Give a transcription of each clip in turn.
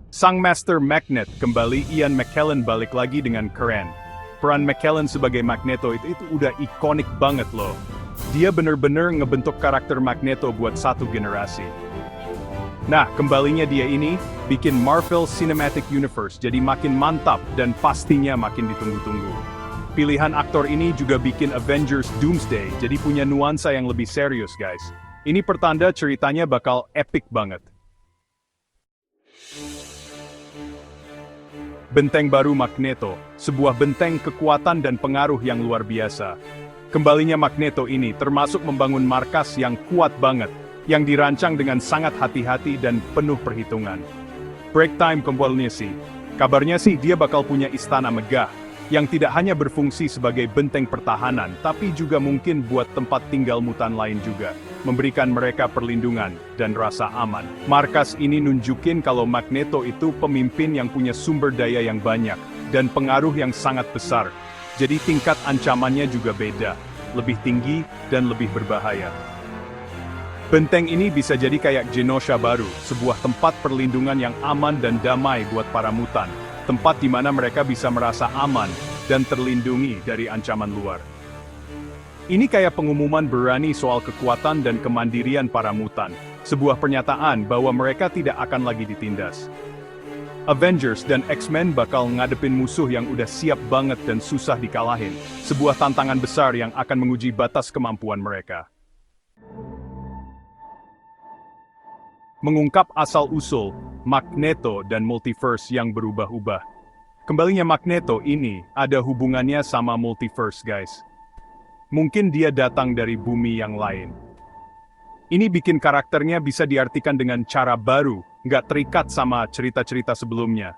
Sang Master Magnet kembali, Ian McKellen balik lagi dengan keren. Peran McKellen sebagai Magneto itu udah ikonik banget loh. Dia bener-bener ngebentuk karakter Magneto buat satu generasi. Nah, kembalinya dia ini bikin Marvel Cinematic Universe jadi makin mantap dan pastinya makin ditunggu-tunggu. Pilihan aktor ini juga bikin Avengers Doomsday jadi punya nuansa yang lebih serius, guys. Ini pertanda ceritanya bakal epic banget. Benteng baru Magneto, sebuah benteng kekuatan dan pengaruh yang luar biasa. Kembalinya Magneto ini termasuk membangun markas yang kuat banget, yang dirancang dengan sangat hati-hati dan penuh perhitungan. Break time kembalinya sih. Kabarnya sih dia bakal punya istana megah, yang tidak hanya berfungsi sebagai benteng pertahanan, tapi juga mungkin buat tempat tinggal mutan lain juga, memberikan mereka perlindungan dan rasa aman. Markas ini nunjukin kalau Magneto itu pemimpin yang punya sumber daya yang banyak, dan pengaruh yang sangat besar. Jadi tingkat ancamannya juga beda, lebih tinggi dan lebih berbahaya. Benteng ini bisa jadi kayak Genosha baru, sebuah tempat perlindungan yang aman dan damai buat para mutan. Tempat di mana mereka bisa merasa aman dan terlindungi dari ancaman luar. Ini kayak pengumuman berani soal kekuatan dan kemandirian para mutan. Sebuah pernyataan bahwa mereka tidak akan lagi ditindas. Avengers dan X-Men bakal ngadepin musuh yang udah siap banget dan susah dikalahin. Sebuah tantangan besar yang akan menguji batas kemampuan mereka. Mengungkap asal-usul Magneto dan multiverse yang berubah-ubah. Kembalinya Magneto ini ada hubungannya sama multiverse, guys. Mungkin dia datang dari bumi yang lain. Ini bikin karakternya bisa diartikan dengan cara baru, nggak terikat sama cerita-cerita sebelumnya.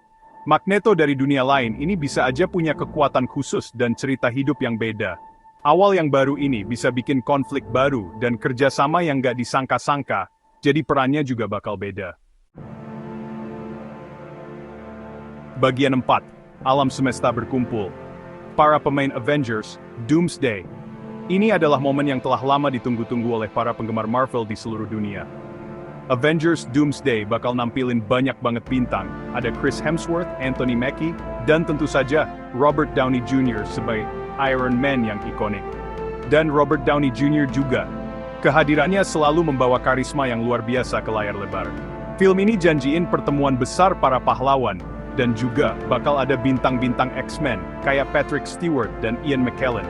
Magneto dari dunia lain ini bisa aja punya kekuatan khusus dan cerita hidup yang beda. Awal yang baru ini bisa bikin konflik baru dan kerjasama yang nggak disangka-sangka, jadi perannya juga bakal beda. Bagian 4. Alam semesta berkumpul. Para pemain Avengers, Doomsday. Ini adalah momen yang telah lama ditunggu-tunggu oleh para penggemar Marvel di seluruh dunia. Avengers Doomsday bakal nampilin banyak banget bintang. Ada Chris Hemsworth, Anthony Mackie, dan tentu saja Robert Downey Jr. sebagai Iron Man yang ikonik. Dan Robert Downey Jr. juga. Kehadirannya selalu membawa karisma yang luar biasa ke layar lebar. Film ini janjiin pertemuan besar para pahlawan, dan juga bakal ada bintang-bintang X-Men, kayak Patrick Stewart dan Ian McKellen.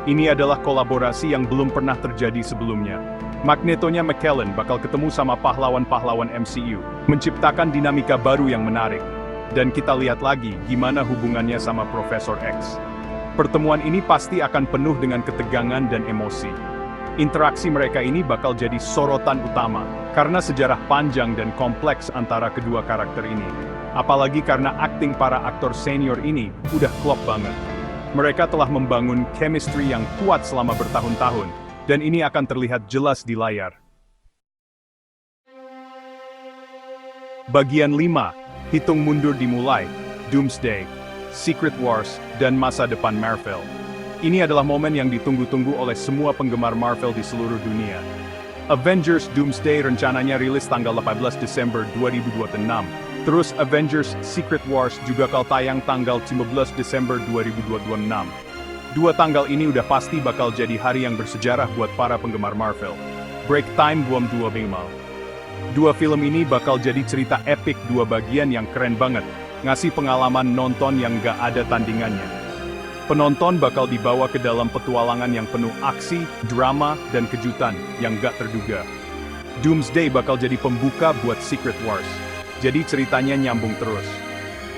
Ini adalah kolaborasi yang belum pernah terjadi sebelumnya. Magnetonya McKellen bakal ketemu sama pahlawan-pahlawan MCU, menciptakan dinamika baru yang menarik. Dan kita lihat lagi gimana hubungannya sama Profesor X. Pertemuan ini pasti akan penuh dengan ketegangan dan emosi. Interaksi mereka ini bakal jadi sorotan utama, karena sejarah panjang dan kompleks antara kedua karakter ini. Apalagi karena akting para aktor senior ini udah klop banget. Mereka telah membangun chemistry yang kuat selama bertahun-tahun, dan ini akan terlihat jelas di layar. Bagian 5, hitung mundur dimulai, Doomsday, Secret Wars, dan masa depan Marvel. Ini adalah momen yang ditunggu-tunggu oleh semua penggemar Marvel di seluruh dunia. Avengers Doomsday rencananya rilis tanggal 18 Desember 2026. Terus Avengers Secret Wars juga bakal tayang tanggal 15 Desember 2026. Dua tanggal ini udah pasti bakal jadi hari yang bersejarah buat para penggemar Marvel. Break time buam 2 minggu. Dua film ini bakal jadi cerita epik dua bagian yang keren banget, ngasih pengalaman nonton yang gak ada tandingannya. Penonton bakal dibawa ke dalam petualangan yang penuh aksi, drama, dan kejutan yang gak terduga. Doomsday bakal jadi pembuka buat Secret Wars. Jadi ceritanya nyambung terus.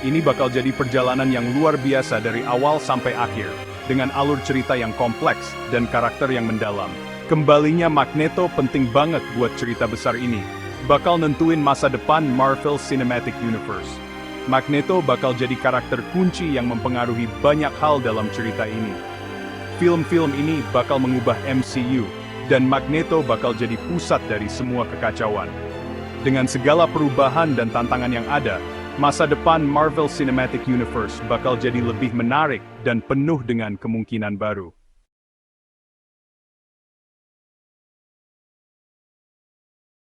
Ini bakal jadi perjalanan yang luar biasa dari awal sampai akhir, dengan alur cerita yang kompleks dan karakter yang mendalam. Kembalinya Magneto penting banget buat cerita besar ini. Bakal nentuin masa depan Marvel Cinematic Universe. Magneto bakal jadi karakter kunci yang mempengaruhi banyak hal dalam cerita ini. Film-film ini bakal mengubah MCU, dan Magneto bakal jadi pusat dari semua kekacauan. Dengan segala perubahan dan tantangan yang ada, masa depan Marvel Cinematic Universe bakal jadi lebih menarik dan penuh dengan kemungkinan baru.